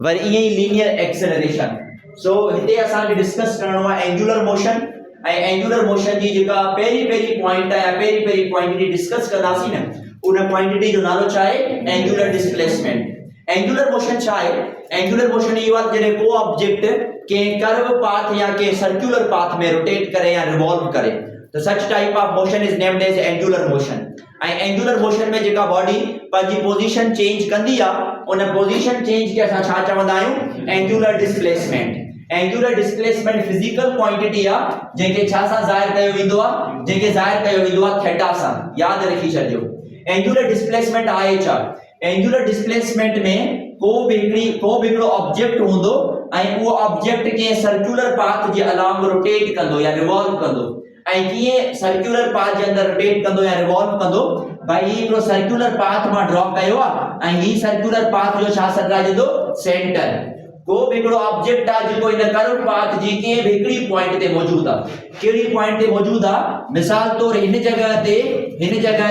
Worry ईअं ई linear acceleration. सो हिते असांखे डिस्कस करणो आहे एंगुलर मोशन ऐं एंगुलर मोशन जी जेका पहिरीं पॉइंट आहे पहिरीं क्वांटिटी डिस्कस कंदासीं न, उन क्वांटिटी जो नालो छा आहे? Angular displacement. एंगुलर मोशन छा आहे? एंगुलर मोशन इहो आहे जॾहिं को ऑब्जेक्ट के कर्व पाथ या के सर्कुलर पाथ में रोटेट करे या रिवॉल्व करे, तो such type of motion is named as angular motion. ऐं एंगुलर मोशन में जेका बॉडी पंहिंजी पोजीशन चेंज कंदी आहे, उन पोजीशन चेंज खे असां छा चवंदा आहियूं? Angular displacement. Angular displacement physical quantity आहे जंहिंखे छा सां ज़ाहिर कयो वेंदो आहे? जंहिंखे ज़ाहिर कयो वेंदो आहे थीटा सां। यादि रखी छॾियो। एंगुलर डिस्प्लेसमेंट आहे छा? एंगुलर डिस्प्लेसमेंट में को भी हिकिड़ो ऑब्जेक्ट हूंदो ऐं उहो ऑब्जेक्ट के सर्कुलर पाथ जे अलोंग रोटेट कंदो या रिवॉल्व कंदो। ऐं कीअं सर्कुलर पाथ जे अंदर रोटेट कंदो या रिवॉल्व कंदो? भाई हिकिड़ो सर्कुलर पाथ मां ड्रॉ कयो आहे ऐं ही सर्कुलर पाथ जो छा सॾाइजंदो? सेंटर। को भी हिकिड़ो ऑब्जेक्ट आहे जेको इन कर्व पाथ जी कंहिं बि हिकिड़ी पॉइंट ते मौजूद आहे। कहिड़ी पॉइंट ते मौजूद आहे? मिसाल तौर हिन जगह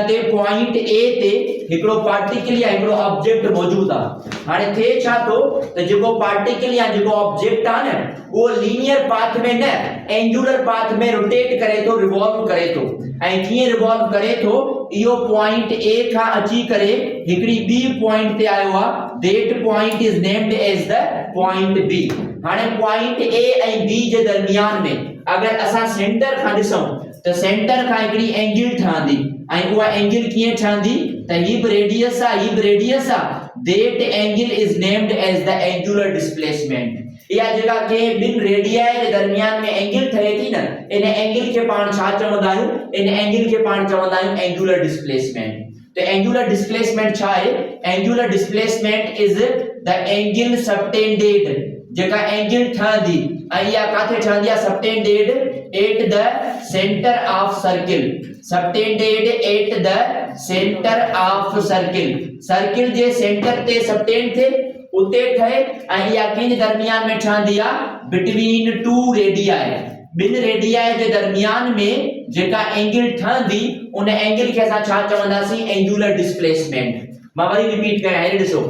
ते पॉइंट ए ते हिकिड़ो पार्टिकल या हिकिड़ो ऑब्जेक्ट मौजूद आहे। हाणे थे छा थो त जेको पार्टिकल या जेको ऑब्जेक्ट आहे न, वो लीनियर पाथ में न एंगुलर पाथ में रोटेट करे थो, रिवॉल्व करे थो। ऐं कीअं रिवॉल्व करे थो? इहो पॉइंट ए खां अची करे हिकिड़ी बी पॉइंट ते आयो आहे। That point is named as the point B. हाणे पॉइंट ए ऐं बी जे दरमियान में अगर असां सेंटर खां ॾिसूं त सेंटर खां हिकिड़ी एंगल ठहंदी ऐं उहा एंगल कीअं ठहंदी? त ही बि रेडियस आहे। That angle is named as the angular displacement. या जेका के बिन रेडियाई के दरमियान में एंगल ठहे थी न, इन एंगल के पाण छा चवंदा आहियूं? इन एंगल के पाण चवंदा आहियूं एंगुलर डिस्प्लेसमेंट। तो एंगुलर डिस्प्लेसमेंट छा आहे? Angular displacement is the angle subtended, जेका एंगल ठहंदी ऐं या काथे ठहंदी आहे? Subtended at the centre of circle. Subtended at the centre of circle. Circle जे सेंटर ते सबटेंड थे, उते ठहे ऐं या किन दरमियान में ठहंदी आहे? Between two radii. बिन रेडियाई जे दरमियान में जेका एंगल ठहंदी, उन एंगल खे असां छा चवंदासीं? Angular displacement. मां वरी रिपीट कयां, हे ॾिसो,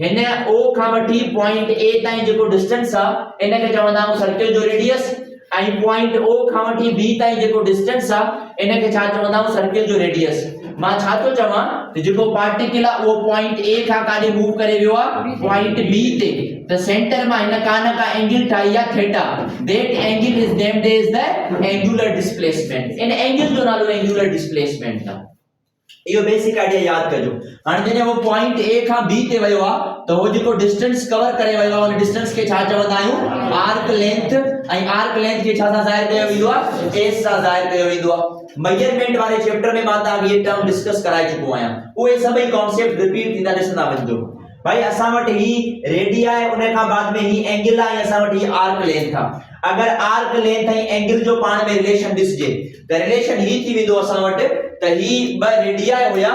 हिन ओ खां वठी पॉइंट ए ताईं जेको डिस्टेंस आहे, इन खे चवंदा आहियूं सर्किल जो रेडियस। ऐं पॉइंट ओ खां वठी बी ताईं जेको डिस्टेंस आहे, इन खे छा चवंदा आहियूं? सर्किल जो रेडियस। मां छा थो चवां त जेको पार्टिकल आहे उहो पॉइंट ए खां काॾे मूव करे वियो आहे? पॉइंट बी ते। त सेंटर मां हिन का न का एंगल ठाही आहे theta. That angle is named as the angular displacement. इन एंगल जो नालो एंगुलर डिस्प्लेसमेंट आहे। इहो बेसिक आइडिया याद कजो। हाणे जॾहिं वो पॉइंट ए खां बी ते वियो आहे त वो जेको डिस्टेंस कवर करे वियो आहे, उन डिस्टेंस खे छा चवंदा आहियूं? Arc length. ऐं आर्क लेंथ खे छा सां ज़ाहिर कयो वेंदो आहे? एस सां ज़ाहिर कयो वेंदो आहे। मेजरमेंट वाले चैप्टर में मां तव्हांखे ये टर्म डिस्कस कराए चुको आहियां। उहे सभई कॉन्सेप्ट रिपीट थींदा ॾिसंदा वञिजो। भाई असां वटि ही रेडियाई, उन खां बाद में ही एंगल आहे, असां वटि ही आर्क लेंथ आहे। अगर आर्क लेंथ ऐं एंगल जो पाण में रिलेशन ॾिसजे त रिलेशन ही थी वेंदो असां वटि त ही ॿ रेडियाई हुया,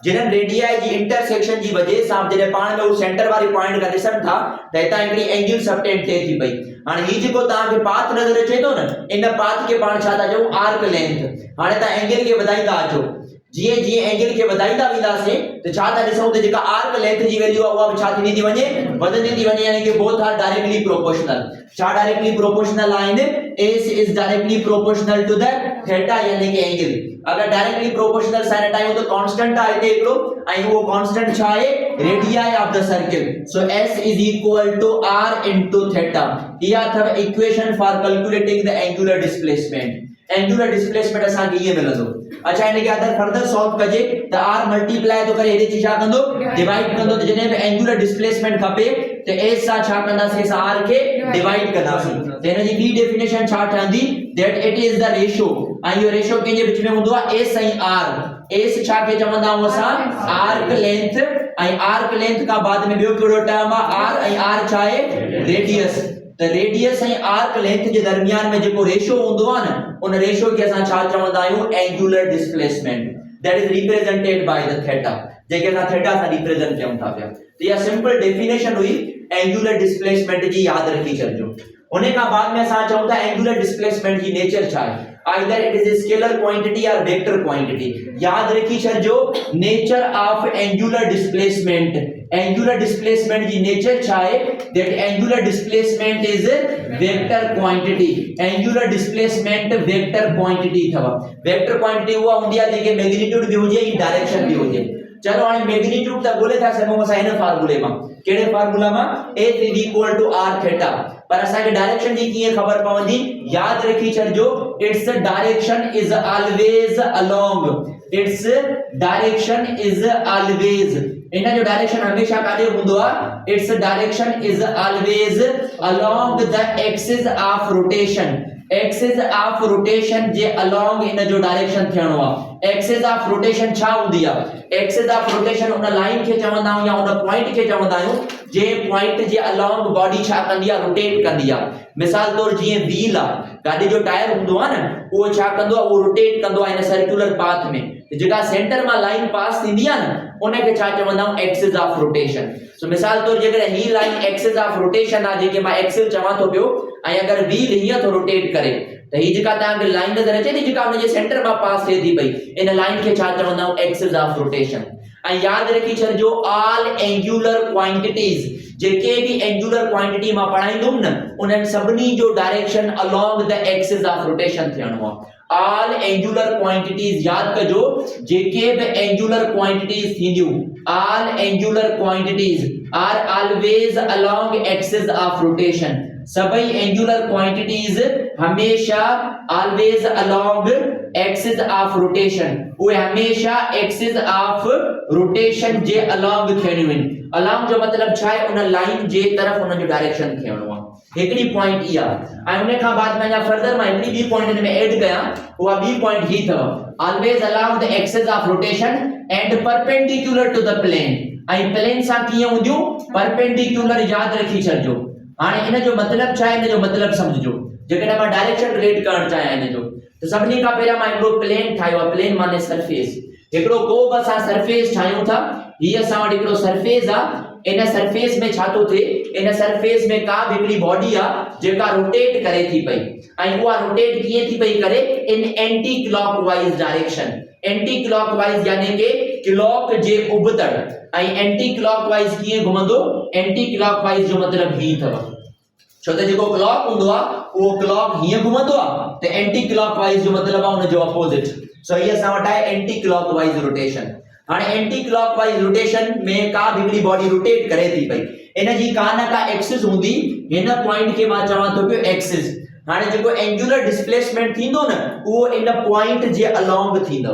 जिन्हनि रेडियाई जी इंटरसेक्शन जी वजह सां जॾहिं पाण में वो सेंटर वाली पॉइंट खां ॾिसनि था त हितां हिकिड़ी एंगल सबटेंड थिए थी पई। हाणे ही जेको तव्हांखे पाथ नज़र अचे थो न, इन पाथ खे पाण छा था चऊं? Arc length. हाणे तव्हां एंगल खे वधाईंदा अचो, जीअं एंगल खे वधाईंदा वेंदासीं त छा था ॾिसूं त जेका आर्क लेंथ जी वैल्यू आहे उहा बि छा थींदी थी वञे? वधंदी थी वञे। यानी कि बोथ आर डायरेक्टली प्रोपोर्शनल। छा डायरेक्टली प्रोपोर्शनल आहिनि? S is directly proportional to the theta, यानी कि एंगल। अगर डायरेक्टली प्रोपोर्शनल साइन हटायूं तो कांस्टेंट आहे हिते हिकिड़ो, ऐं वो कांस्टेंट छा आहे? Radii of the circle. So s is equal to r into theta. इहा अथव equation for calculating the angular displacement. Angular displacement असांखे ये मिलंदो। अच्छा, इनके अदर फर्दर सॉल्व कजे त r मल्टीप्लाई तो करे हेॾे थी छा कंदो? डिवाइड कंदो। त जॾहिं बि एंगुलर डिस्प्लेसमेंट खपे त s सां छा कंदासीं? असां r खे डिवाइड कंदासीं। त हिन जी ॿी डेफिनेशन छा ठहंदी? That it is the ratio. ऐं इहो रेशियो कंहिंजे विच में हूंदो आहे? s ऐं r। s छा खे चवंदा आहियूं असां? Arc length. ऐं आर्क लेंथ खां बाद में ॿियो कहिड़ो टर्म आहे? r। ऐं r छा आहे? रेडियस। त रेडियस ऐं आर्क लेंथ जे दरमियान में जेको रेशियो हूंदो आहे न, उन रेशियो खे असां छा चवंदा आहियूं? Angular displacement. That is represented by the theta, जेके असां थीटा सां रिप्रेजेंट कयूं था पिया। त इहा सिंपल डेफिनेशन हुई एंगुलर डिस्प्लेसमेंट जी, याद रखी छॾिजो। उन खां बाद में असां चऊं था एंगुलर डिस्प्लेसमेंट जी नेचर छा आहे? Either it is scalar quantity और वेक्टर क्वांटिटी। याद रखी छो nature of angular displacement, angular displacement जी नेचर छा है that angular displacement is vector quantity, angular displacement vector quantity थवा। वेक्टर क्वांटिटी हुआ हुंदी आहे जेके मैग्नीट्यूड भी हुजे ई डायरेक्शन भी हुजे। चलो हाणे मैग्नीट्यूड त बोले था सभु असां हिन फार्मूले मां, कहिड़े फार्मूला मां, F = r थीटा, पर असांखे डायरेक्शन जी कीअं ख़बर पवंदी? याद रखी छॾिजो its direction is always along, its direction is always, इन जो डायरेक्शन हमेशा काॾे हूंदो आहे? Its direction is always along the axis of rotation, axis of rotation जे अलोंग इन जो डायरेक्शन थियणो आहे। एक्सिस ऑफ रोटेशन छा हूंदी आहे? एक्सिस ऑफ रोटेशन उन लाइन खे चवंदा आहियूं या उन पॉइंट खे चवंदा आहियूं जे पॉइंट जे अलोंग बॉडी छा कंदी आहे? रोटेट कंदी आहे। मिसाल तौर जीअं व्हील आहे, गाॾी जो टायर हूंदो आहे न, उहो छा कंदो आहे? उहो रोटेट कंदो आहे इन सर्कुलर पाथ में, जेका सेंटर मां लाइन पास थींदी आहे न उन खे छा चवंदा आहियूं? Axis of rotation. सो मिसाल तौर जेकर ही लाइन एक्सिस ऑफ रोटेशन आहे जेके मां एक्सिस चवां थो पियो, ऐं अगर व्हील हीअं थो रोटेट करे त ही जेका तव्हांखे लाइन नज़र अचे थी जेका उन जे सेंटर मां पास थिए थी पई, इन लाइन खे छा चवंदा आहियूं? Axis of rotation. ऐं याद रखी छॾिजो ऑल एंगुलर क्वांटिटीज, जेके भी एंगुलर क्वांटिटी मां पढ़ाईंदुमि न उन्हनि सभिनी जो direction along the axis of rotation थियणो आहे। ऑल एंगुलर क्वांटिटीज याद कजो, जेके भी एंगुलर क्वांटिटीज थींदियूं, all angular quantities are always along axis of rotation. सभी एंगुलर क्वांटिटीज हमेशा always along axis of rotation, वो हमेशा एक्सिस ऑफ रोटेशन जे अलोंग थियणियूं आहिनि। अलोंग जो मतलब छा आहे? उन लाइन जे तरफ उन जो डायरेक्शन थियणो आहे। हिकड़ी पॉइंट ई आहे, ऐं उन खां बाद में अञा फर्दर मां हिकड़ी ॿी पॉइंट हिन में ऐड कयां, उहा ॿी पॉइंट ही अथव always along the axis of rotation and perpendicular to the plane. ऐं प्लेन सां कीअं हूंदियूं? परपेंडिकुलर। याद रखी छॾिजो। हाणे इन जो मतलब छा आहे? इन जो मतलब समझो, जेकॾहिं मां डायरेक्शन रिलेट करणु चाहियां इन जो, त सभिनी खां पहिरियां मां हिकिड़ो प्लेन ठाहियो आहे। प्लेन माने सरफेस, हिकिड़ो को बि असां सरफेस ठाहियूं था, हीअ असां वटि हिकिड़ो सरफेस आहे। इन सरफेस में छा थो थिए? इन सरफेस में का बि हिकिड़ी बॉडी आहे जेका रोटेट करे थी पई, ऐं उहा रोटेट कीअं थी पई करे? In anti clockwise direction. Anti clockwise यानी के क्लॉक जे उबतड़, ऐं एंटी क्लॉकवाइज कीअं घुमंदो? एंटी क्लॉकवाइज जो मतलब ही अथव, छो त जेको क्लॉक हूंदो आहे उहो क्लॉक हीअं घुमंदो आहे, त एंटी क्लॉकवाइज जो मतलब आहे उन जो अपोजिट। सो हीअ असां वटि आहे एंटी क्लॉकवाइज रोटेशन। हाणे एंटी क्लॉकवाइज रोटेशन में का भी हिकिड़ी बॉडी रोटेट करे थी पई, इन जी का न का एक्सिस हूंदी, हिन पॉइंट खे मां चवां थो पियो एक्सिस। हाणे जेको एंगुलर डिस्प्लेसमेंट थींदो न उहो इन पॉइंट जे अलोंग थींदो,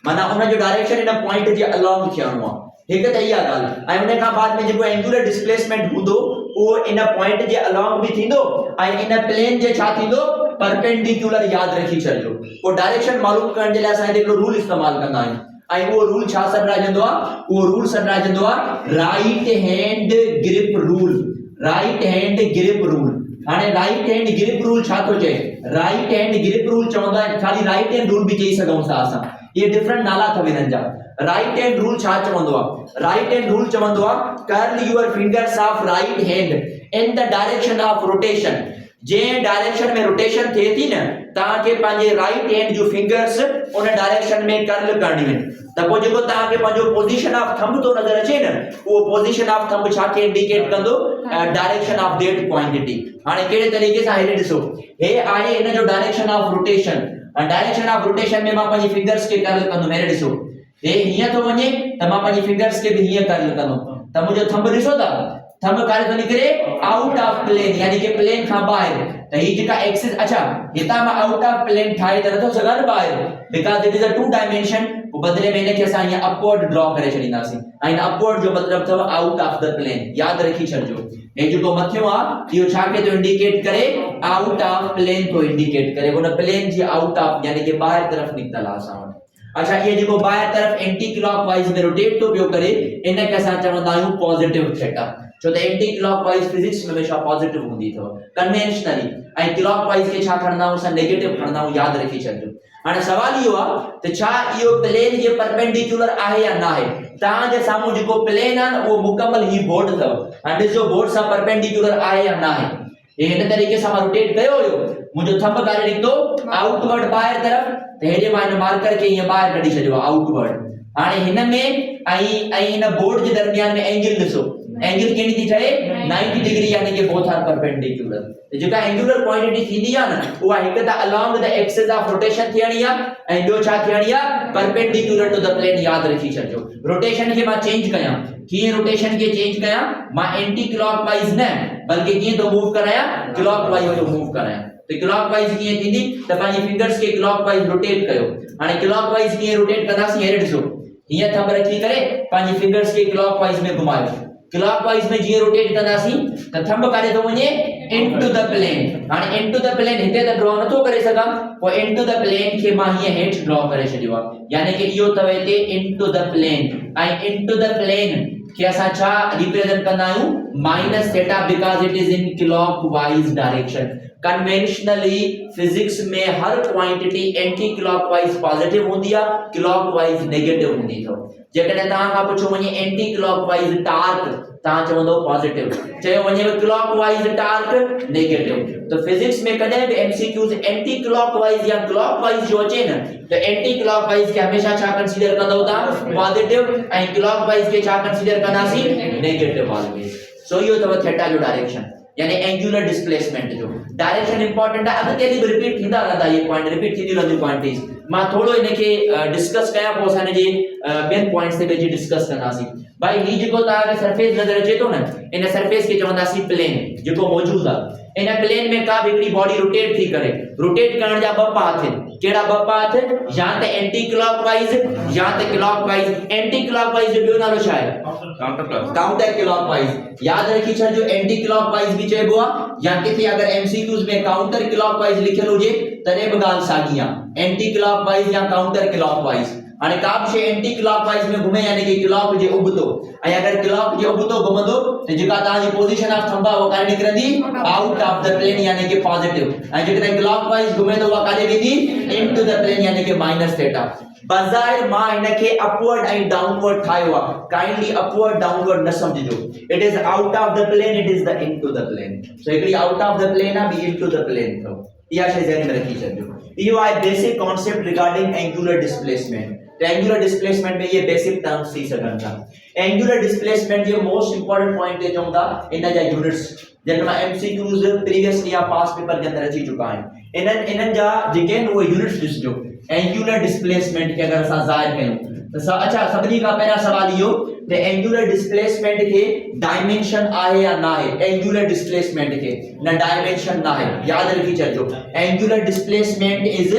माना उन जो direction in point J along थियणो आहे। हिकु त इहा ॻाल्हि, ऐं उन खां बाद में जेको एंगुलर डिस्प्लेसमेंट हूंदो उहो इन पॉइंट जे अलोंग भी थींदो, ऐं इन प्लेन जे छा थींदो? परपेंडिकुलर। याद रखी छॾिजो। पोइ डायरेक्शन मालूम करण जे लाइ असां हिकिड़ो रूल इस्तेमाल कंदा आहियूं, ऐं उहो रूल छा सॾाइजंदो आहे? उहो रूल सॾाइजंदो आहे right hand grip rule. Right hand grip rule. हाणे राइट हैंड ग्रिप रूल छा थो चए? राइट हैंड ग्रिप रूल चवंदा आहिनि, खाली राइट हैंड रूल भी चई सघूं था असां, ये डिफरेंट नाला अथव हिननि जा। राइट हैंड रूल छा चवंदो आहे? राइट हैंड रूल चवंदो आहे curl your fingers of right hand in the direction of rotation. जे डायरेक्शन में रोटेशन थिए थी न, तव्हांखे पंहिंजे राइट हैंड जो फिंगर्स उन डायरेक्शन में कर्ल करणी आहिनि। त पोइ जेको तव्हांखे पंहिंजो पोजीशन ऑफ थंब थो नज़र अचे न, उहो पोजीशन ऑफ थंब छा खे इंडिकेट कंदो? Direction of that quantity. हाणे कहिड़े तरीक़े सां हेॾे ॾिसो, हे आहे इन जो डायरेक्शन ऑफ रोटेशन, ऐं डायरेक्शन ऑफ रोटेशन में मां पंहिंजी फिंगर्स खे कर्ल कंदुमि। हेॾे ॾिसो, हे हीअं थो वञे त मां पंहिंजी फिंगर्स खे बि हीअं कर्ल कंदुमि, त मुंहिंजो थंब ॾिसो था, थंब कारे थो निकिरे? आउट ऑफ प्लेन, यानी कि प्लेन खां ॿाहिरि। त ही जेका एक्सिस, अच्छा हितां मां आउट ऑफ प्लेन ठाहे त नथो सघां न ॿाहिरि, because it is a two dimension. बदले में इनखे असां हीअं अपवर्ड ड्रॉ करे छॾींदासीं, ऐं अपवर्ड जो मतलब अथव आउट ऑफ द प्लेन। याद रखी छॾिजो, हे जेको मथियो आहे इहो छा खे थो इंडिकेट करे? आउट ऑफ प्लेन थो इंडिकेट करे, उन प्लेन जी आउट ऑफ यानी कि ॿाहिरि तरफ़ निकितल आहे असां वटि। अच्छा, ये जेको ॿाहिरि तरफ़ एंटी क्लॉकवाइज में रोटेट थो पियो करे, इनखे असां चवंदा आहियूं पॉजिटिव थीटा, छो त एंटी क्लॉकवाइज फिजिक्स में हमेशा पॉजिटिव हूंदी अथव कन्वेंशनली, ऐं क्लॉकवाइज खे छा खणंदा आहियूं असां? नेगेटिव खणंदा आहियूं। याद रखी छॾिजो। हाणे सवाल इहो आहे त छा इहो प्लेन जे परपेंडिकुलर आहे या न आहे? तव्हांजे साम्हूं जेको प्लेन आहे न उहो मुकमल ही बोर्ड अथव, हाणे ॾिसो बोर्ड सां परपेंडिकुलर आहे या न आहे। ये हिन तरीके से मां रोटेट कयो हो मुजो थंब करे निकतो आउटवर्ड बाहर तरफ ते हेजे मां मार्कर के ये बाहर कढी छजो आउटवर्ड हाने हिन में आई इन बोर्ड के दरमियान में एंगल ॾिसो एंगल केनी थी ठहे 90 डिग्री यानी कि बोथ आर परपेंडिकुलर जेका एंगुलर क्वांटिटी थींदी आ न उहा हिक त along the axis of rotation थियणी आ ऐं ॿियो छा थियणी आ परपेंडिकुलर टू द प्लेन याद रखी छजो रोटेशन के मां चेंज कया कीअं रोटेशन के चेंज कया मां एंटी क्लॉकवाइज न बल्कि कीअं तो मूव कराया क्लॉकवाइज तो मूव कराया तो क्लॉकवाइज कीअं थींदी त पंहिंजी फिंगर्स के क्लॉकवाइज रोटेट कयो हाणे क्लॉकवाइज कीअं रोटेट कंदासीं हेरे ॾिसो हीअं थंब रखी करे पंहिंजी फिंगर्स के क्लॉकवाइज में घुमायो क्लॉकवाइज में जीअं रोटेट कंदासीं त थंब काॾे थो वञे इनटू द प्लेन हाणे इनटू द प्लेन हिते त ड्रॉ नथो करे सघां पोइ इनटू द प्लेन खे मां हीअं हेठि ड्रॉ करे छॾियो आहे यानी कि इहो अथव हिते इनटू द प्लेन ऐं इनटू द प्लेन के असां छा रिप्रेजेंट कंदा आहियूं minus theta because it is in clockwise direction conventionally physics में हर क्वांटिटी एंटी क्लॉकवाइज पॉजिटिव होंदी आहे क्लॉकवाइज नेगेटिव होंदी अथव जेकॾहिं तव्हां खां पुछो वञे एंटी क्लॉकवाइज टार्क तव्हां चवंदो पॉजिटिव चयो वञे क्लॉकवाइज टार्क नेगेटिव तो फिजिक्स में कॾहिं बि एमसीक्यूज एंटी क्लॉकवाइज या क्लॉकवाइज जो अचे न त एंटी क्लॉकवाइज के हमेशा छा कंसीडर कंदो तव्हां पॉजिटिव ऐं क्लॉकवाइज के छा कंसीडर कंदासीं नेगेटिव ऑलवेज सो इहो अथव थीटा जो डायरेक्शन यानी एंगुलर डिस्प्लेसमेंट जो डायरेक्शन इंपॉर्टेंट है अगते भी रिपीट थींदा रहंदा ये पॉइंट रिपीट थींदी रहंदी क्वांटिटीज मां थोड़ो इनके डिस्कस कया पोइ असां जे मेन पॉइंट्स ते बेजी डिस्कस कंदासीं भाई ही जेको तव्हां सरफेस नजर अचे थो न इन सरफेस के चवंदासीं प्लेन जेको मौजूद आहे इन प्लेन में का भी बॉडी रोटेट थी करे रोटेट करण जा ॿ पाथ केड़ा ॿ पाथ या त एंटी क्लॉकवाइज या त क्लॉकवाइज एंटी क्लॉकवाइज जो ॿियो नालो छा आहे काउंटर क्लॉकवाइज याद रखी छो एंटी क्लॉकवाइज भी चइबो आहे या किथे अगर एमसीक्यूज में काउंटर क्लॉकवाइज लिखियल हुजे तॾहिं बि ॻाल्हि साॻी आहे एंटी क्लॉकवाइज या काउंटर क्लॉकवाइज हाणे का भी शइ एंटी क्लॉकवाइज में घुमे यानी कि क्लॉक जे उबतो ऐं अगर क्लॉक जे उबतो घुमंदो त जेका तव्हांजी पोजीशन ऑफ थंबा वो काॾे निकरंदी आउट ऑफ द प्लेन यानी कि पॉजिटिव ऐं जेकॾहिं क्लॉकवाइज घुमे त उहा काॾे वेंदी इनटू द प्लेन यानी कि माइनस थीटा बज़ाहिर मां इनके अपवर्ड ऐं डाउनवर्ड ठायो आहे काइंडली अपवर्ड डाउनवर्ड न समझजो it is out of the plane it is the into the plane so हिकड़ी आउट ऑफ द प्लेन आहे बी इनटू द प्लेन अथव इहा शइ ज़हन में रखी छॾियो इहो आहे basic concept regarding angular displacement angular displacement में ये बेसिक टर्म्स थी सघनि था एंगुलर डिस्प्लेसमेंट जो मोस्ट इंपोर्टेंट पॉइंट ते चऊं था इन जा यूनिट्स जिन में एमसीक्यूज प्रीवियसली या पास्ट पेपर के अंदर अची चुका आहिनि इन्हनि जा जेके उहे यूनिट्स ॾिसजो एंगुलर डिस्प्लेसमेंट के अगर असां ज़ाहिर कयूं त अच्छा सभिनी खां पहिरियां सवाल इहो त एंगुलर डिस्प्लेसमेंट के डायमेंशन आहे या ना आहे एंगुलर डिस्प्लेसमेंट के न डायमेंशन ना है याद रखी छॾिजो angular displacement is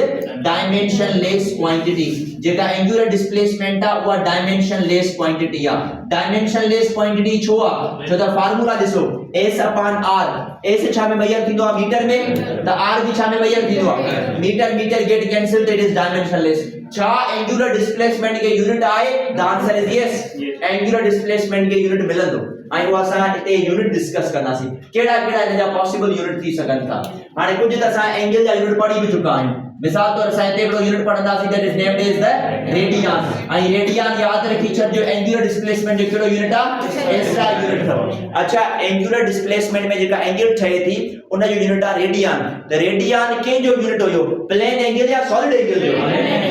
dimension less quantity जेका एंगुलर डिस्प्लेसमेंट आहे उहा डायमेंशन लेस क्वांटिटी आहे डायमेंशन लेस क्वांटिटी छो आहे छो त फार्मूला ॾिसो s upon r s छा में मेजर थींदो आहे मीटर में त r भी छा में मेजर थींदो आहे metre metre get cancel it is dimensionless छा एंगुलर डिस्प्लेसमेंट के यूनिट आहे the answer is yes angular displacement के यूनिट मिलंदो ऐं वो असां हिते यूनिट डिस्कस कंदासीं केड़ा केड़ा इन जा पॉसिबल यूनिट थी सघनि था हाणे कुछ त असां एंगल जा यूनिट पढ़ी भी चुका आहियूं मिसाल तौर असां हिते हिकिड़ो यूनिट पढ़ंदासीं that is named as the radian ऐं रेडियन याद रखी छॾिजो एंगुलर डिस्प्लेसमेंट जो कहिड़ो यूनिट आहे एसआ यूनिट अथव अच्छा एंगुलर डिस्प्लेसमेंट में जेका एंगल ठहे थी उन जो यूनिट आहे रेडियन त रेडियन कंहिंजो यूनिट हुयो प्लेन एंगल या सॉलिड एंगल जो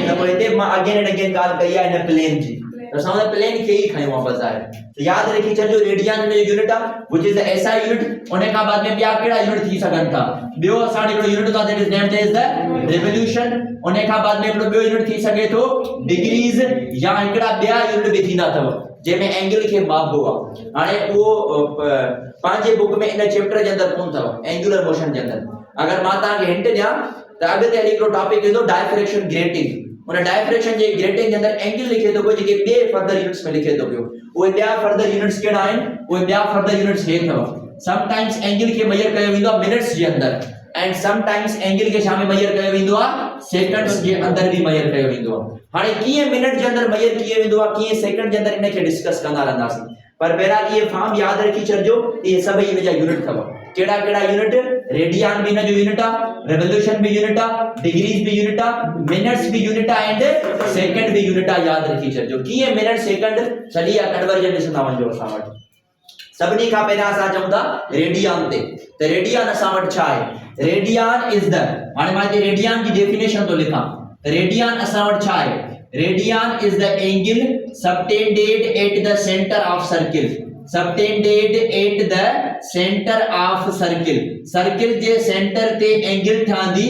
त पोइ हिते मां अगेन एंड अगेन ॻाल्हि कई आहे हिन प्लेन जी तो सामने प्लेन के ही खयो आहे बज़ाहिर तो याद रखी छॾिजो रेडियन में यूनिट आहे which is the SI unit उन खां बाद में ॿिया कहिड़ा यूनिट थी सघनि था ॿियो असां हिकिड़ो यूनिट था that is named as the revolution उन खां बाद में हिकिड़ो ॿियो यूनिट थी सघे थो डिग्रीज या हिकिड़ा ॿिया यूनिट भी थींदा अथव जंहिंमें एंगल खे मापबो आहे हाणे उहो पंहिंजे बुक में इन चैप्टर जे अंदर कोन अथव एंगुलर मोशन जे अंदर अगर मां तव्हांखे हिंट ॾियां त अॻिते हली हिकिड़ो टॉपिक ईंदो डायफ्रैक्शन ग्रेटिंग उन डायफ्रैक्शन जे ग्रेटिंग के अंदर एंगल लिखे तो जेके बे फर्दर यूनिट्स में लिखे तो पियो उहे ॿिया फर्दर यूनिट्स केड़ा आहिनि उहे ॿिया फर्दर यूनिट्स हे अथव सम टाइम्स एंगल के मेजर कयो वेंदो आहे मिनट्स जे अंदर एंड सम टाइम्स एंगल के छा में मेजर कयो वेंदो आहे सेकंड्स जे अंदर भी मेजर कयो वेंदो आहे हाणे कीअं मिनट जे अंदर मेजर किए वेंदो आहे कीअं सेकंड जे अंदर इनखे डिस्कस कंदा रहंदासीं पर बहरहाल ये फॉर्म याद रखी छॾिजो ये सभई इन जा यूनिट अथव केड़ा केड़ा यूनिट रेडियन भी इन जो यूनिट आहे रिवोल्यूशन भी यूनिट आहे डिग्रीज भी यूनिट आहे मिनट्स भी यूनिट आहे एंड सेकंड भी यूनिट आहे याद रखी छॾिजो कीअं मिनट सेकंड सॼी आहे कन्वर्जन ॾिसंदा वञो असां वटि सभिनी खां पहिरियां असां चऊं था रेडियन ते। त रेडियन असां वटि छा आहे? रेडियन इज द, हाणे मां हिते रेडियन जी डेफिनेशन थो लिखां। रेडियन असां वटि छा आहे? Radian is the angle subtended at the centre of circle. Subtended at the centre of circle, circle जे सेंटर ते एंगल ठहंदी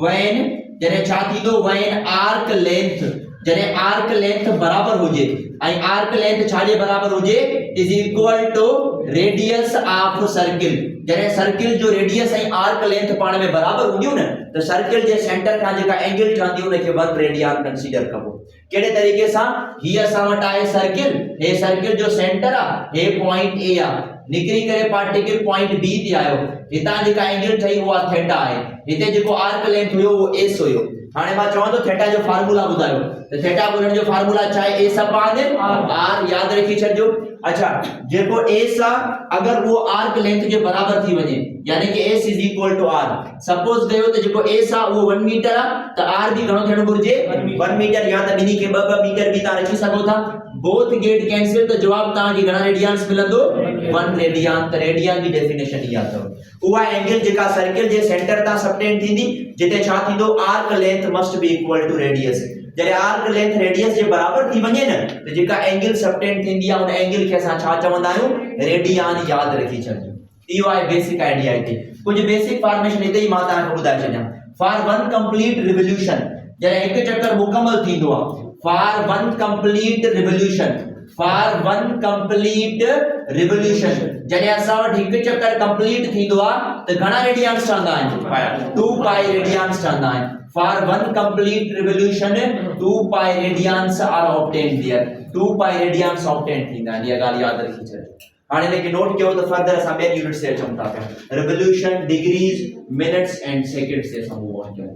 व्हेन जने छा थींदो? व्हेन आर्क लेंथ, जने आर्क लेंथ बराबर हुजे, ऐं आर्क लेंथ छाजे बराबर हुजे? Is equal to radius of circle. जने सर्किल जो रेडियस ऐं आर्क लेंथ पाण में बराबर हूंदियूं न, त सर्किल जे सेंटर खां जेका एंगल ठहंदी उनखे 1 रेडियन कंसीडर कबो। केड़े तरीके सां? ही असां वटि आहे सर्किल, हे सर्किल जो सेंटर आहे, हे पॉइंट ए आहे, निकरी करे पार्टिकल पॉइंट बी ते आयो, हितां जेका एंगल ठही उहा थीटा आहे, हिते जेको आर्क लेंथ हुयो वो एस हुयो। हाणे मां चवां तो थीटा जो फार्मूला ॿुधायो, त थीटा ॿुधाइण जो फार्मूला छा आहे? एस अपान आर, याद रखी छॾिजो। अच्छा, जेको एस आहे अगर वो आर्क लेंथ जे बराबर थी वञे, यानी कि S is equal to R. Suppose कयो त जेको एस आहे वो 1 मीटर आहे, त आर भी घणो थियणो घुर्जे? 1 मीटर, या त ॿिनी खे 2 मीटर भी तव्हां रखी सघो था। बोथ गेट कैंसिल, त जवाब तव्हांखे घणा रेडियंस मिलंदो? 1 रेडियन। त रेडियन जी डेफिनेशन इहा अथव। उहा एंगल जेका सर्किल जे सेंटर तां सबटेंड थींदी, जिते छा थींदो? Arc length must be equal to radius. जॾहिं आर्क लेंथ रेडियस जे बराबर थी वञे न, त जेका एंगल सबटेंड थींदी आहे उन एंगल खे असां छा चवंदा आहियूं? रेडियन। याद रखी छॾिजो। इहो आहे बेसिक आइडिया। हिते कुछ बेसिक फॉर्मेशन हिते ई मां तव्हांखे ॿुधाए छॾियां। फॉर 1 कंप्लीट रिवोल्यूशन, जॾहिं हिकु चक्कर मुकमल थींदो आहे, for 1 complete revolution, for 1 complete revolution, जॾहिं असां वटि हिकु चक्कर कंप्लीट थींदो आहे त घणा रेडियंस ठहंदा आहिनि? 2 पाई रेडियंस ठहंदा आहिनि। For 1 complete revolution, 2 pi radians are obtained there. 2 pi radians obtained थींदा आहिनि। इहा ॻाल्हि यादि रखी छॾियो। हाणे हिनखे नोट कयो त फर्दर असां ॿियनि यूनिट्स ते अचूं था पिया। Revolution, degrees, minutes and seconds ते असां मूव ऑन कयूं।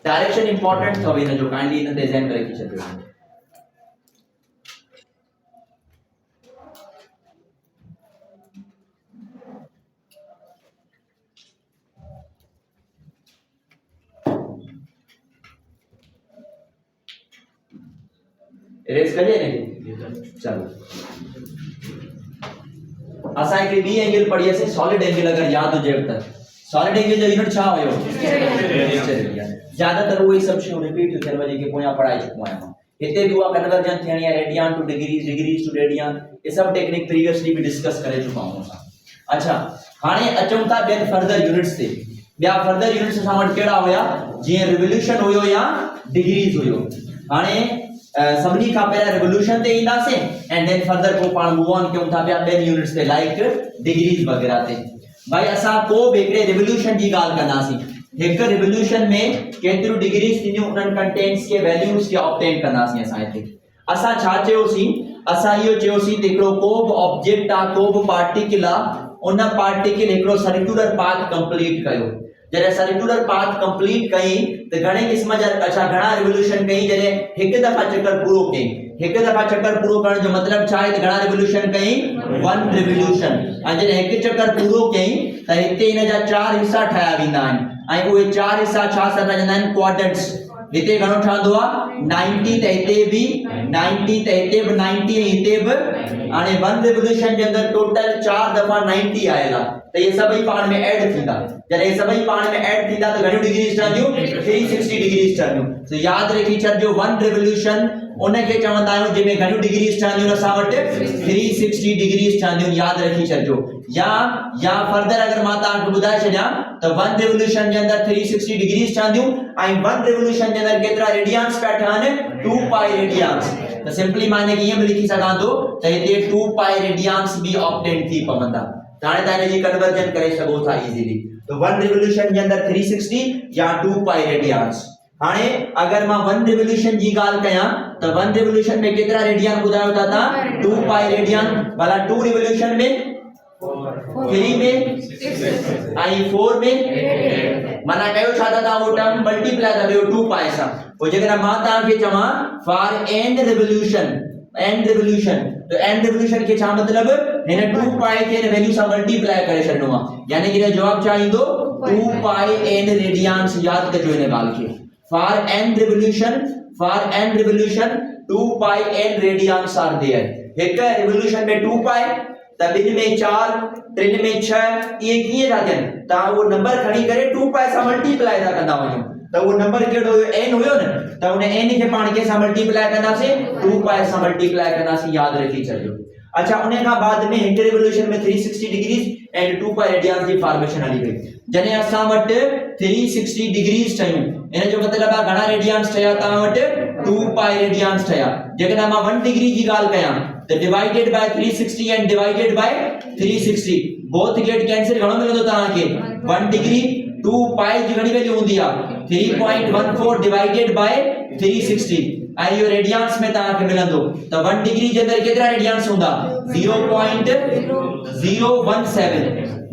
डायरेक्शन इंपॉर्टेंट अथव हिन जो, काइंडली हिन ते ध्यानु रखी छॾियो। इरेज करिए ने। चलो असां हिकड़ी बी एंगल पढ़ी से सॉलिड एंगल, अगर याद हुजे त सॉलिड एंगल जो यूनिट छा हुयो? ज्यादातर वही सब शो रिपीट थियल वजे के पोया पढ़ाई चुको आहियां। हिते भी उहा कन्वर्जन थियणी आहे, radian to degrees, degrees to radian, ये सब टेक्निक प्रीवियसली भी डिस्कस करे चुका हूं असां। अच्छा, हाणे अचूं था ॿियनि फर्दर यूनिट्स ते। ॿिया फर्दर यूनिट्स असां वटि कहिड़ा हुया? जीअं रिवोल्यूशन हुयो या डिग्रीज हुयो। हाणे सभिनी खां पहिरियां रिवोल्यूशन ते ईंदासीं एंड देन फर्दर को पाण मूव ऑन कयूं था ॿिया ॿियनि यूनिट्स ते, लाइक डिग्रीज वगैरह ते। भाई असां को बि हिकिड़े रिवोल्यूशन जी ॻाल्हि कंदासीं। हिकु रिवोल्यूशन में केतिरियूं डिग्रीज थींदियूं, उन्हनि कंटेंट्स के वैल्यूज के ऑब्टेन कंदासीं। असां हिते असां छा चयोसीं? असां इहो चयोसीं त हिकिड़ो को बि ऑब्जेक्ट आहे, को बि पार्टिकल आहे, उन पार्टिकल हिकिड़ो सर्कुलर पाथ कंप्लीट कयो। जॾहिं सर्कुलर पाथ कंप्लीट कई त घणे क़िस्म जा, अच्छा घणा रिवोल्यूशन कई? जॾहिं हिकु दफ़ा चक्कर पूरो कई। हिकु दफ़ा चक्कर पूरो करण जो मतिलबु छा आहे? त घणा रिवोल्यूशन कई? 1 रिवोल्यूशन। ऐं जॾहिं हिकु चक्कर पूरो कई त हिते हिन जा 4 हिस्सा ठाहिया वेंदा आहिनि, ऐं उहे 4 हिस्सा छा सम्झंदा आहिनि? क्वाड्रेंट्स। हिते घणो ठहंदो आहे? 90, त हिते बि 90, त हिते बि 90, ऐं हिते बि। हाणे 1 रिवोल्यूशन जे अंदरि टोटल 4 दफ़ा 90 आयल आहे, त ये सभई पाण में ऐड थींदा। जॾहिं सभई पाण में ऐड थींदा त घणियूं डिग्रीज ठहंदियूं? 360 डिग्रीज ठहंदियूं। तो याद रखी छॾिजो 1 रिवोल्यूशन उनखे चवंदा आहियूं जंहिंमें घणियूं डिग्रीज ठहंदियूं? असां वटि 360 डिग्रीज ठहंदियूं। याद रखी छॾिजो। या फर्दर अगर मां तव्हांखे ॿुधाए छॾियां त 1 रिवोल्यूशन जे अंदरि 360 डिग्रीज ठहंदियूं, ऐं 1 रिवोल्यूशन जे अंदरि केतिरा रेडियंस पिया ठहनि? 2 पाई रेडियंस। त सिंपली मां हिनखे ईअं बि लिखी सघां थो त हिते 2 पाई रेडियंस बि ऑब्टेन थी पवंदा। हाणे तव्हां हिनजी कन्वर्जन करे सघो था इजीली। तो 1 रिवोल्यूशन के अंदर 360 या 2 पाई रेडियंस। हाणे अगर मां 1 रिवोल्यूशन जी ॻाल्हि कयां त 1 रिवोल्यूशन में केतिरा रेडियन ॿुधायो था तव्हां? 2 पाई रेडियन। भला 2 रिवोल्यूशन में 3 में 6 आई 4 में माना कयो छा था तव्हां? वो टर्म मल्टीप्लाई था कयो 2 पाई सां। पोइ जेकर मां तव्हांखे चवां for and revolution, and revolution, तो एंड रिवोल्यूशन के छा मतलब? हिन 2 पाई के वैल्यू सां मल्टीप्लाई करे छॾणो आहे, यानी कि जवाब छा ईंदो? 2 पाई एन रेडियंस। याद कजो हिन ॻाल्हि खे। For and revolution 2 pi n radians are there. एक रिवोल्यूशन में 2 पाए त बिन में 4 3 में 6 ये कीअं था थियनि ता वो नंबर खणी करे 2 पाए सां मल्टीप्लाई था कंदा वञो त वो नंबर केड़ो हुयो n हुयो न त उन n खे पाण के सां मल्टीप्लाई कंदासीं 2 पाए सां मल्टीप्लाई कंदासीं याद रखी छॾियो। अच्छा उन खां बाद में हिक रिवोल्यूशन में 360 डिग्रीज एंड 2 पाए रेडियंस जी फॉर्मेशन हली वई जने असां वट 360 डिग्रीज ठयूं इन जो मतलब आ घणा रेडियंस ठया ता वट 2 पाए रेडियंस ठया जेकॾहिं मां 1 डिग्री जी ॻाल्हि कयां त divided by 360 and divided by 360 both get cancel घणो मिलंदो तव्हां के 1 डिग्री 2 पाए जी घणी वैल्यू हुंदी आ 3.14 डिवाइडेड बाय 360 आई यो रेडियंस में तव्हां के मिलंदो त 1 डिग्री जे अंदर केतिरा रेडियंस हुंदा 0.017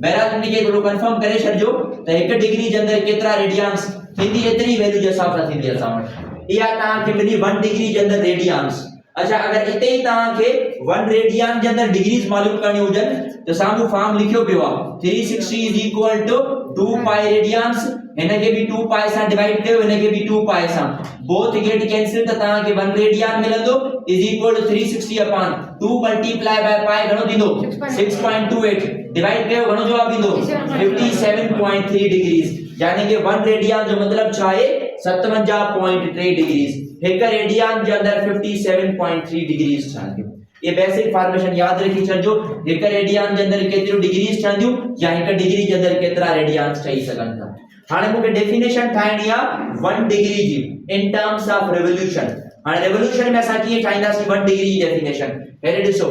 बहरहाल इनके थोड़ो कंफर्म करे छॾियो त 1 डिग्री जे अंदर केतिरा रेडियंस थींदी एतिरी वैल्यू जे हिसाब सां थींदी असां वटि इहा तव्हां के मिली 1 डिग्री जे अंदर रेडियंस। अच्छा अगर इते ही तव्हां के 1 रेडियन जे अंदर डिग्रीज मालूम करनी हुजन तो सामू फॉर्म लिखियो पियो आ 360 2 पाई रेडियंस इनके भी 2 पाई सां डिवाइड कयो इनके भी 2 पाई सां बोथ गेट कैंसिल त तव्हां के 1 रेडियन मिलंदो is equal to 360 upon 2 multiply by pi घणो थींदो 6.28 डिवाइड कयो घणो जवाब ईंदो 57.3 डिग्रीज यानी कि 1 रेडियन जो मतलब छा आहे 57.3 डिग्रीज एक रेडियन जे अंदर 57.3 डिग्रीज ठहंदियूं ये बेसिक फॉर्मेशन याद रखी छॾिजो एक रेडियन जे अंदर केतिरो डिग्रीज ठहंदियूं या एक डिग्री जे अंदर केतिरा रेडियंस ठही सघनि था। हाणे मूंखे डेफिनेशन ठाहिणी आहे 1 डिग्री जी इन टर्म्स ऑफ रिवोल्यूशन। हाणे रिवोल्यूशन में असां कीअं ठाहींदासीं 1 डिग्री जी डेफिनेशन हेरे ॾिसो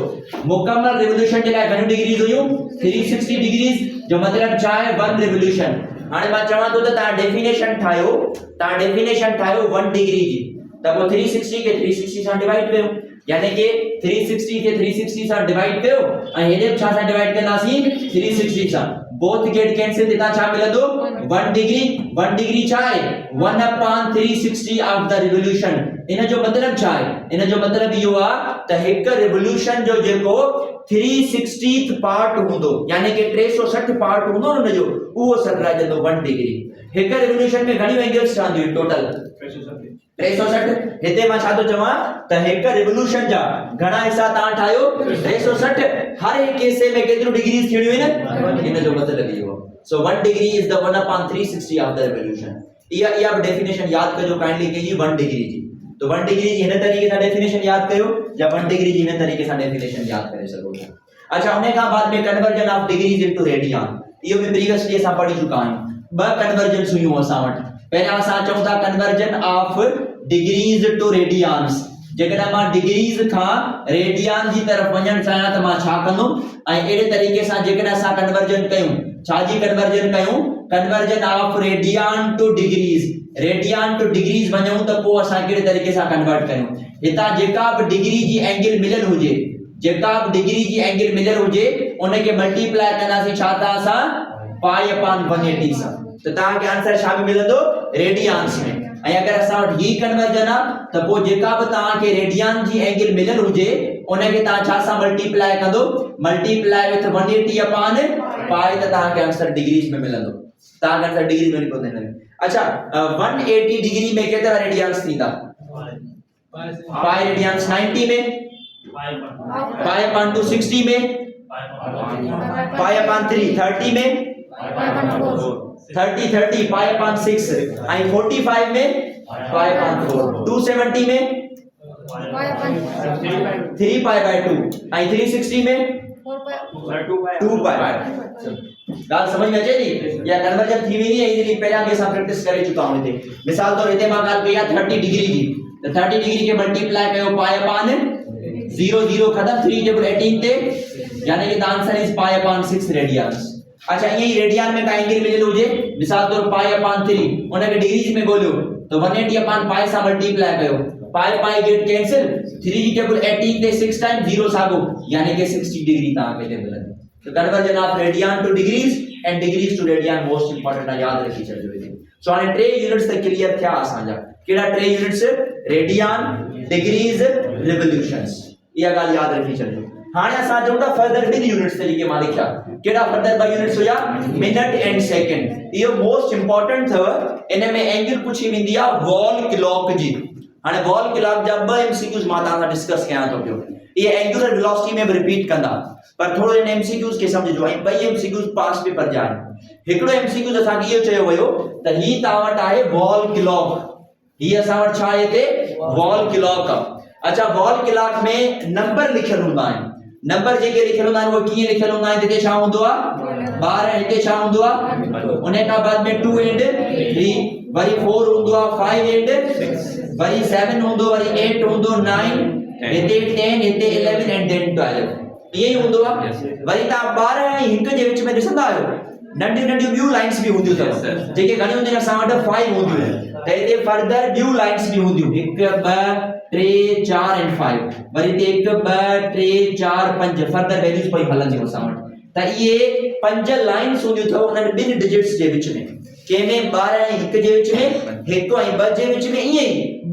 मुकम्मल रिवोल्यूशन जे लाइ घणी डिग्रीज हुयूं 360 डिग्रीज जो मतलब छा आहे 1 रिवोल्यूशन। हाणे मां चवां थो त तव्हां डेफिनेशन ठाहियो 1 डिग्री जी त पोइ 360 के 360 सां डिवाइड कयो यानी कि 360 के 360 सां डिवाइड कयो ऐं हेॾे छा सां डिवाइड कंदासीं 360 सां बोथ गेट कैंसिल हितां छा मिलंदो 1 डिग्री छा आहे 1 अपॉन 360 ऑफ द रिवोल्यूशन। इन जो मतलब छा आहे इन जो मतलब इहो आहे त हिक रिवोल्यूशन जो जेको 360th पार्ट हूंदो यानी कि 360 पार्ट हूंदो न जो उहो सतराइजंदो 1 डिग्री। हिक रिवोल्यूशन में घणी एंगल्स ठहंदियूं टोटल 360 हिते मां छा थो चवां त हिक रिवोल्यूशन जा घणा हिस्सा तव्हां ठाहियो 360 हर एक हिस्से में केतिरो डिग्रीज थियणियूं आहिनि इन जो मतलब इहो सो 1 degree is the 1 upon 360 of the revolution. इहा डेफिनेशन याद कजो काइंडली कि 1 डिग्री जी तो 1 डिग्री जी हिन तरीके सां डेफिनेशन याद कयो या 1 डिग्री जी हिन तरीके सां डेफिनेशन याद करे सघो था। अच्छा उन खां बाद में conversion of degrees into radian इहो भी प्रीवियसली असां पढ़ी चुका आहियूं। ब कन्वर्जन्स हुयूं असां वटि पहिरियां असां चऊं था conversion of degrees to radians जेकॾहिं मां डिग्रीज खां रेडियन जी तरफ़ वञण चाहियां त मां छा कंदुमि ऐं अहिड़े तरीके सां जेकॾहिं असां कन्वर्जन कयूं छा जी कन्वर्जन कयूं conversion of radian to degrees वञूं त पोइ असां कहिड़े तरीके सां कन्वर्ट कयूं हितां जेका बि डिग्री जी एंगल मिलियल हुजे उनखे मल्टीप्लाई कंदासीं छा था असां पाई अपॉन 180 सां त तव्हांखे आंसर छा बि मिलंदो रेडियंस में। ऐं अगर असां वटि ही कन्वर्जन आहे त पोइ जेका बि तव्हांखे रेडियन जी एंगल मिलियल हुजे उनखे तव्हां छा सां मल्टीप्लाई कंदो मल्टीप्लाई विथ 180 अपॉन पाई त तव्हांखे आंसर डिग्रीज में मिलंदो तव्हांखे आंसर डिग्री में लिखो देना। अच्छा 180 डिग्री में केतिरा रेडियंस थींदा पाई रेडियंस 90 में पाई अपॉन 260 में पाई अपॉन 3 30 में 30 पाई अपॉन 6 आई 45 में पाई अपॉन 4 270 में 3 पाई बाय 2 आई 360 में 2 पाई गाल समझ में अचे थी या कन्वर्जन थी वेंदी है इजीली पहिरियां बि असां प्रैक्टिस करे चुका आहियूं हिते मिसाल तौर हिते मां ॻाल्हि कई आहे 30 डिग्री जी त 30 डिग्री खे मल्टीप्लाई कयो पाई अपॉन 0 खत्म 3 टेबल 18 ते यानी कि the answer is pi upon 6 radians. अच्छा यही रेडियन में का एंगल मिलियल हुजे मिसाल तौर पाई अपॉन 3 उनके डिग्रीज में ॻोल्हियो तो 180 अपॉन पाई सां मल्टीप्लाई कयो पाई गेट कैंसिल 3 जी टेबल 18 ते 6 टाइम 0 सागो यानी कि 60 डिग्री तव्हांखे हिते मिलंदी। तो conversion of radian to degrees and degrees to radian most important आहे याद रखी छॾिजो हिते। सो हाणे 3 यूनिट्स त क्लियर थिया असांजा कहिड़ा 3 यूनिट्स रेडियन डिग्रीज रिवोल्यूशंस इहा ॻाल्हि याद रखी छॾिजो। हाणे असां चऊं था फर्दर 2 यूनिट्स तरीके मां लिखिया केड़ा फर्दर 2 यूनिट्स हुया मिनट एंड सेकंड इहो मोस्ट इंपोर्टेंट अथव इन में एंगल पुछी वेंदी आहे वॉल क्लॉक जी। हाणे वॉल क्लॉक जा 2 एमसीक्यूज मां तव्हां सां डिस्कस कयां थो पियो ये एंगुलर वेलोसिटी में रिपीट कंदा पर थोड़ो इन एमसीक्यूज के समझो ऐं ॿई एमसीक्यूज पास पेपर जा आहिनि। हिकिड़ो एमसीक्यूज असांखे इहो चयो वियो त ही तव्हां वटि आहे वॉल क्लॉक, ही असां वटि छा आहे हिते वॉल क्लॉक। अच्छा वॉल क्लॉक में नंबर लिखियल हूंदा आहिनि, नंबर जेके लिखियल हूंदा आहिनि उहे कीअं लिखियल हूंदा आहिनि, हिते छा हूंदो आहे 12, हिते छा हूंदो आहे उन खां बाद में 2 एंड 3, वरी 4 हूंदो आहे 5 एंड 6, वरी 7 हूंदो, वरी 8 हूंदो, 9 हिते 10, हिते 11 एंड देन 12 ये ही हूंदो आहे। वरी तव्हां 12 ऐं 1 जे विच में ॾिसंदा आहियो नंढियूं नंढियूं ॿियूं लाइंस बि हूंदियूं अथव जेके घणी हूंदियूं असां वटि 5 हूंदियूं त हिते फर्दर ॿियूं लाइंस बि हूंदियूं 1 2 3 4 एंड 5, वरी हिते 1 2 3 4 5 फर्दर वैल्यूज पई हलंदियूं असां वटि त इहे 5 लाइंस हूंदियूं अथव उन्हनि ॿिनि डिजिट्स जे विच में, कंहिंमें 12 ऐं 1 जे विच में, 1 ऐं 2 जे विच में, ईअं ई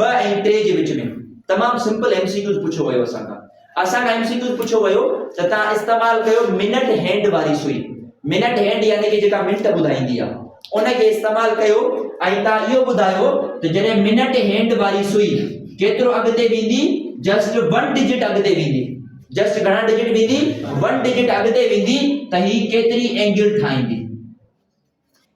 2 ऐं 3 जे विच में। तमामु सिंपल एमसीक्यूज पुछो वियो असांखां एमसीक्यूज पुछो वियो त तव्हां इस्तेमाल कयो मिनट हैंड वारी सुई, मिनट हैंड यानी कि जेका मिंट ॿुधाईंदी आहे उन खे इस्तेमाल कयो ऐं तव्हां इहो ॿुधायो त जॾहिं मिनट हैंड वारी सुई केतिरो अॻिते वेंदी, जस्ट 1 डिजिट अॻिते वेंदी, जस्ट घणा डिजिट वेंदी 1 डिजिट अॻिते वेंदी त ही केतिरी एंगल ठाहींदी।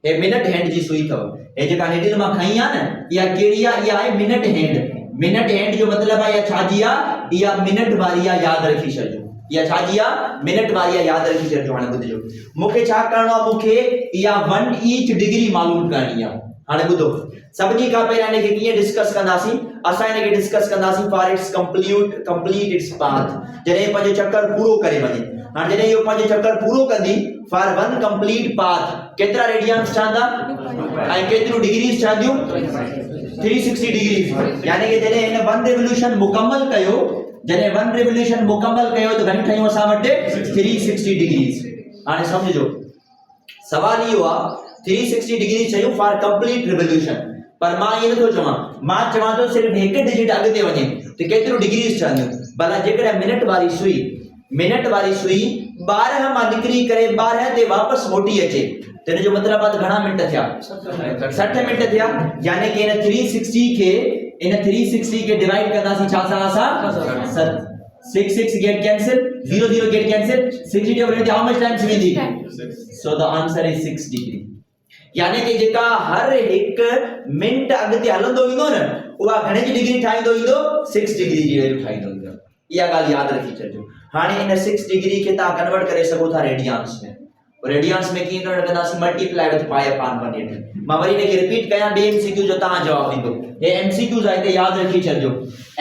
हे मिनट हैंड जी सुई अथव, हे जेका निडिल मां खई आहे न इहा कहिड़ी आहे, इहा आहे मिनट हैंड। मिनट हैंड जो मतलब है या छाजी आहे इहा मिनट वारी आहे, याद रखी छॾिजो इहा छाजी आहे मिनट वारी आहे, याद रखी छॾिजो। हाणे ॿुधजो मूंखे छा करणो आहे, मूंखे इहा 1 ईच डिग्री मालूम करणी आहे। हाणे ॿुधो सभिनी खां पहिरियों इनखे कीअं डिस्कस कंदासीं, असां इनखे डिस्कस कंदासीं for its complete its path, जॾहिं पंहिंजो चक्कर पूरो करे वञे। हाणे जॾहिं इहो पंहिंजो चक्कर पूरो कंदी फॉर 1 कंप्लीट पाथ केतिरा रेडियंस ठहंदा ऐं केतिरियूं डिग्रीज ठहंदियूं 360 डिग्रीज, यानी कि जॾहिं हिन 1 रिवोल्यूशन मुकम्मल कयो, जॾहिं 1 रिवोल्यूशन मुकम्मल कयो त घणी ठहियूं असां वटि 360 डिग्रीज। हाणे समझो सवाल इहो आहे 360 डिग्री चयूं फॉर कंप्लीट रिवोल्यूशन, पर मां ये नथो चवां, मां चवां तो सिर्फ 1 डिजिट अॻिते वञे त केतिरो डिग्रीज ठहंदियूं। भला जेकॾहिं मिनट वारी सुई 12 मां निकिरी करे 12 ते वापस मोटी अचे त इन जो मतलब आहे घणा मिनट थिया 60 मिनट थिया, यानी कि इन 360 खे डिवाइड कंदासीं छा सां असां 6 get cancel, 0 get cancel, 60 divide how much times वेंदी, so the answer is 6 degree. यानी कि जेका हर 1 मिनट अॻिते हलंदो ईंदो न उहा घणे जी डिग्री ठाहींदो ईंदो 6 डिग्री जी वैल्यू ठाहींदो ईंदो। इहा ॻाल्हि याद रखी छॾिजो। हाणे इन 6 डिग्री खे तव्हां कन्वर्ट करे सघो था रेडियंस में, रेडियंस में कीअं कन्वर्ट कंदासीं मल्टीप्लाई विद पाई अपॉन 180। मां वरी इनखे रिपीट कयां ॿिए एमसीक्यू जो तव्हां जवाब ॾींदो। हे एमसीक्यूज आहे हिते याद रखी छॾिजो।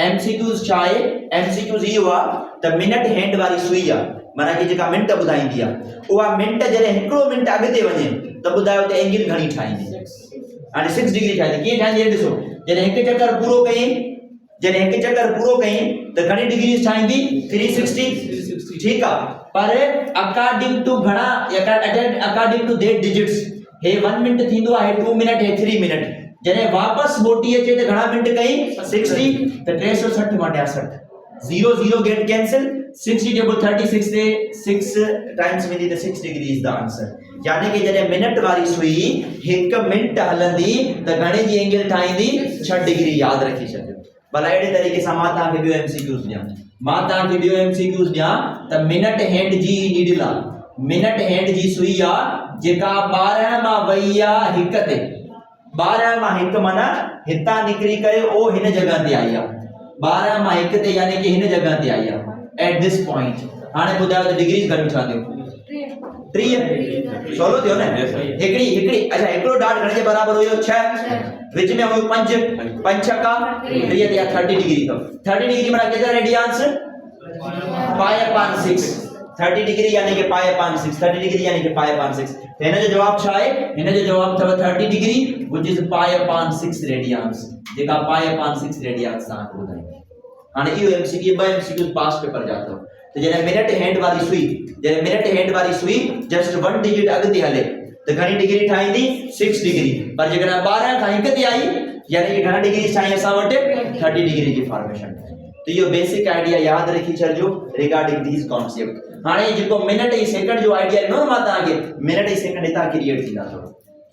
एमसीक्यूज छा आहे, एमसीक्यूज इहो आहे त मिनट हैंड वारी सुई आहे, माना कि जेका मिनट ॿुधाईंदी आहे उहा मिनट जॾहिं हिकिड़ो मिनट अॻिते वञे त ॿुधायो त एंगल घणी ठाहींदी, हाणे 6 डिग्री ठाहींदी। कीअं ठाहींदी ॾिसो, जॾहिं हिकु चक्कर पूरो कयईं त घणी डिग्रीज ठाहींदी 360, ठीक आहे। पर अकॉर्डिंग टू घणा अकॉर्डिंग टू दैट डिजिट्स हे 1 मिनट थींदो आहे, 2 मिनट हे 3 मिनट, जॾहिं वापस मोटी अचे त घणा मिनट कई 60 त 360 मां 63, 0 गेट कैंसिल, 60 टेबल 36 से 6 टाइम्स वेंदी त 6 डिग्री इज द आंसर। यानी कि जॾहिं मिनट वारी सुई 1 मिनट हलंदी त घणे जी एंगल ठाहींदी 6 डिग्री, याद रखी छॾियो। भला अहिड़े तरीक़े सां मां तव्हांखे ॿियो एमसीक्यूज़ ॾियां त मिनट हैंड जी नीडल आहे, मिनट हैंड जी सुई आहे जेका 12 मां वई आहे 1 ते, 12 मां 1 माना हितां निकिरी करे ओ हिन जगह ते आई आहे, 12 मां 1 ते यानी कि हिन जगह ते आई आहे एट दिस पॉइंट। हाणे ॿुधायो त डिग्रीज घणी ठहंदियूं 3 सोलो थियो न, हिकिड़ी अच्छा हिकिड़ो डॉट घणे जे बराबर हुयो 6, विच में हुयो 5 छका 3 ते 30 डिग्री अथव। 30 डिग्री माना केतिरा रेडियंस पाई अपॉन 6, 30 डिग्री यानी कि पाई अपॉन 6, 30 डिग्री यानी कि पाई अपॉन 6। त हिन जो जवाब छा आहे, हिन जो जवाब अथव 30 degree which is pi upon 6 radians, जेका पाई अपॉन 6 रेडियंस तव्हांखे ॿुधाईंदी। हाणे इहो एमसीक्यू 2 एमसीक्यू पास पेपर जा अथव। त जॾहिं मिनट हैंड वारी सुई जस्ट 1 डिजिट अॻिते हले त घणी डिग्री ठाहींदी 6 डिग्री, पर जेकॾहिं 12 खां 1 ते आई यानी कि घणा डिग्री ठाही असां वटि 30 डिग्री जी फॉर्मेशन। त इहो बेसिक आइडिया याद रखी छॾिजो रिगार्डिंग दीस कॉन्सेप्ट। हाणे जेको मिनट ऐं सेकंड जो आइडिया ॾिनो मां तव्हांखे, मिनट ऐं सेकंड हितां क्रिएट थींदा अथव।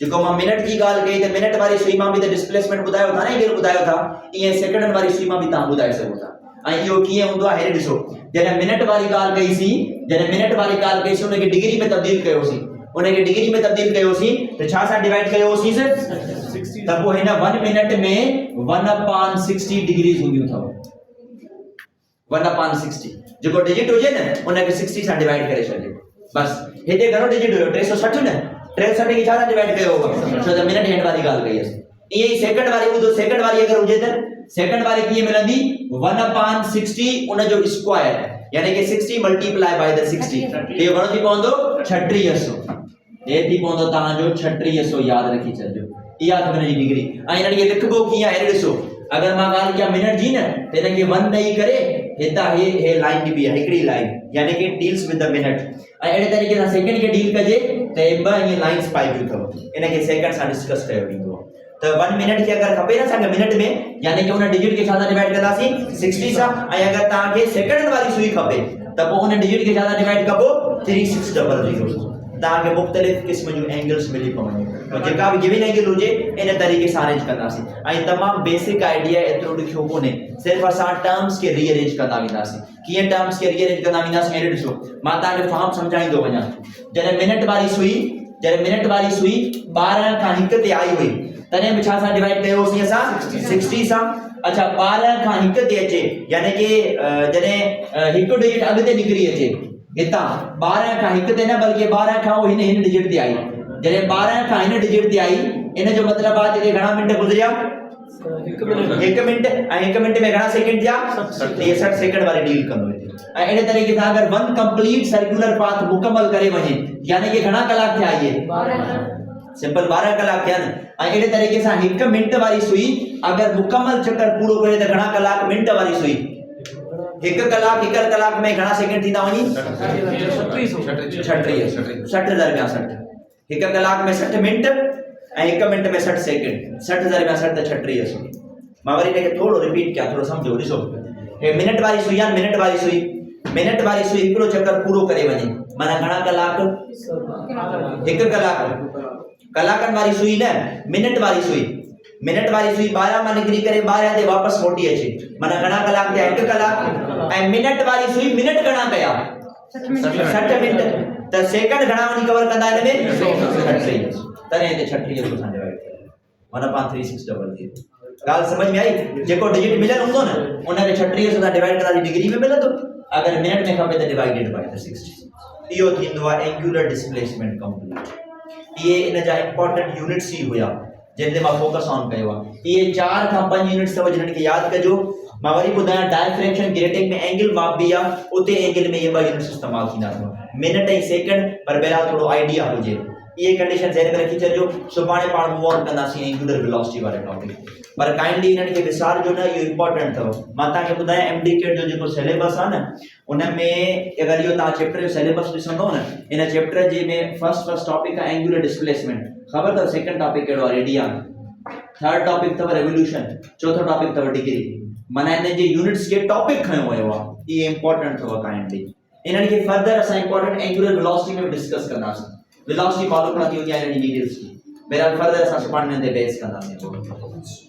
जेको मां मिनट जी ॻाल्हि कई त मिनट वारी सुई मां बि त डिस्प्लेसमेंट ॿुधायो था न, एंगल ॿुधायो था, ईअं सेकंड वारी सुई मां बि तव्हां ॿुधाए सघो था। ऐं इहो कीअं हूंदो आहे हेॾे ॾिसो जॾहिं मिनट वारी ॻाल्हि कई सी जॾहिं मिनट वारी ॻाल्हि कईसीं उनखे डिग्री में तब्दील कयोसीं उनखे डिग्री में तब्दील कयोसीं त छा सां डिवाइड कयोसीं त पोइ हिन 1 मिनट में 1/60 डिग्रीज़ हूंदियूं अथव 1/60 जेको डिजिट हुजे न उनखे 60 सां डिवाइड करे छॾियो बस हेॾे घणो डिजिट हुयो 360 न 360 खे छा सां डिवाइड कयो हो छो त मिनट हैंड वारी ॻाल्हि कई असीं ईअं ई सेकंड वारी ॿुधो सेकंड वारी अगरि हुजे त सेकंड वारी कीअं मिलंदी 1/60 उनजो स्क्वायर यानी कि 60 मल्टीप्लाई बाय द 60 इहो घणो थी पवंदो 3600 हे थी पवंदो तव्हांजो 3600 यादि रखी छॾिजो इहा अथव हिनजी डिग्री ऐं हिनखे लिखबो कीअं आहे ॾिसो अगर मां ॻाल्हि कयां मिनट जी न त हिनखे 1 ॾेई करे हितां हे लाइन ॾिबी आहे हिकिड़ी लाइन यानी कि डील्स विद द मिनट ऐं अहिड़े तरीक़े सां सेकंड खे डील कजे त ॿ ईअं लाइन्स पाइबियूं अथव इनखे सेकंड सां डिस्कस कयो वेंदो त 1 मिनट खे अगर खपे न असांखे मिनट में यानी कि उन डिजिट खे छा सां डिवाइड कंदासीं 60 सां ऐं अगर तव्हांखे सेकंड वारी सुई खपे त पोइ उन डिजिट खे छा सां डिवाइड कबो 3600 तव्हांखे मुख़्तलिफ़ क़िस्म जूं एंगल्स मिली पवंदियूं जेका बि गिवन एंगल हुजे इन तरीक़े सां अरेंज कंदासीं ऐं तमामु बेसिक आइडिया एतिरो ॾुखियो कोन्हे सिर्फ़ु असां टर्म्स खे रीअरेंज कंदा वेंदासीं कीअं टर्म्स खे रीअरेंज कंदा वेंदासीं अहिड़े ॾिसो मां तव्हांखे फॉर्म सम्झाईंदो वञा जॾहिं मिनट वारी सुई 12 खां 1 ते आई हुई तॾहिं बि छा सां डिवाइड कयोसीं असां 60 सां अच्छा 12 खां 1 ते अचे यानी कि जॾहिं हिकु डिजिट अॻिते निकिरी अचे हितां 12 खां 1 ते न बल्कि 12 खां हिन डिजिट ते आई जॾहिं 12 खां हिन डिजिट ते आई इन जो मतिलबु आहे कि घणा मिनट गुज़रिया 1 मिनट ऐं 1 मिनट में घणा सेकंड थिया 63 सेकंड वारी डील कंदो ऐं अहिड़े तरीक़े सां अगर 1 कंप्लीट सर्कुलर पाथ मुकमल करे वञे यानी कि घणा कलाक थिया इहे सिंपल 12 कलाक थिया न ऐं अहिड़े तरीक़े सां 1 मिनट वारी सुई अगर मुकमल चक्कर पूरो करे त घणा कलाक मिनट वारी सुई 1 कलाक में घणा सेकंड थींदा वञी 60,060 1 कलाक में 60 मिनट ऐं 1 मिनट में 60 सेकंड 60,060 त 3600 मां वरी इनखे थोरो रिपीट कयां थोरो सम्झो ॾिसो हे मिनट वारी सुई आहे मिनट वारी सुई हिकिड़ो चक्कर पूरो करे वञे माना घणा कलाक 1 कलाक कलाकनि वारी सुई न मिनट वारी सुई 12 मां निकिरी करे 12 ते वापस मोटी अचे माना घणा कलाक थिया 1 कलाक ऐं मिनट वारी सुई मिनट घणा कया 60 मिनट त सेकंड घणा वञी कवर कंदा हिन में 36 तॾहिं हिते 3600 सां डिवाइड कयो 1/3600 ॻाल्हि समझ में आई जेको डिजिट मिलियल हूंदो न उनखे 3600 सां डिवाइड कंदासीं डिग्री में मिलंदो अगर मिनट में खपे त डिवाइडेड बाय द 60 इहो थींदो आहे एंगुलर डिस्प्लेसमेंट कंप्लीट इहे इन जा इंपॉर्टेंट यूनिट्स ही हुया जिन ते मां फोकस ऑन कयो आहे इहे 4 खां 5 यूनिट्स अथव जिन्हनि खे यादि कजो मां वरी ॿुधायां डायफ्रैक्शन ग्रेटिंग में एंगल मापबी आहे उते एंगल में इहे 2 यूनिट्स इस्तेमालु थींदा अथव मिनट ऐं सेकंड पर बहरहाल थोरो आइडिया हुजे इहे कंडीशन ज़हन में रखी छॾिजो सुभाणे पाण मूव ऑन कंदासीं एंगुलर वेलोसिटी वारे टॉपिक पर काइंडली इन्हनि खे विसारजो न इहो इंपॉर्टेंट अथव मां तव्हांखे ॿुधायां एमडीकेट जो जेको सिलेबस आहे न उन में अगरि इहो तव्हां चैप्टर जो सिलेबस ॾिसंदव न इन चैप्टर जे में फर्स्ट टॉपिक आहे एंगुलर डिस्प्लेसमेंट ख़बर अथव सेकंड टॉपिक कहिड़ो आहे रेडियन थर्ड टॉपिक अथव रेवोल्यूशन चौथो टॉपिक अथव डिग्री माना इन जे यूनिट्स खे टॉपिक खयो वियो आहे इहे इंपॉर्टेंट अथव काइंडली इन्हनि खे फर्दर असां इंपॉर्टेंट एंगुलर वेलोसिटी में डिस्कस कंदासीं वेलोसिटी मालूम न थी वञे इन्हनि जी डिटेल्स बहरहाल फर्दर असां सुभाणे हिन ते बेस कंदासीं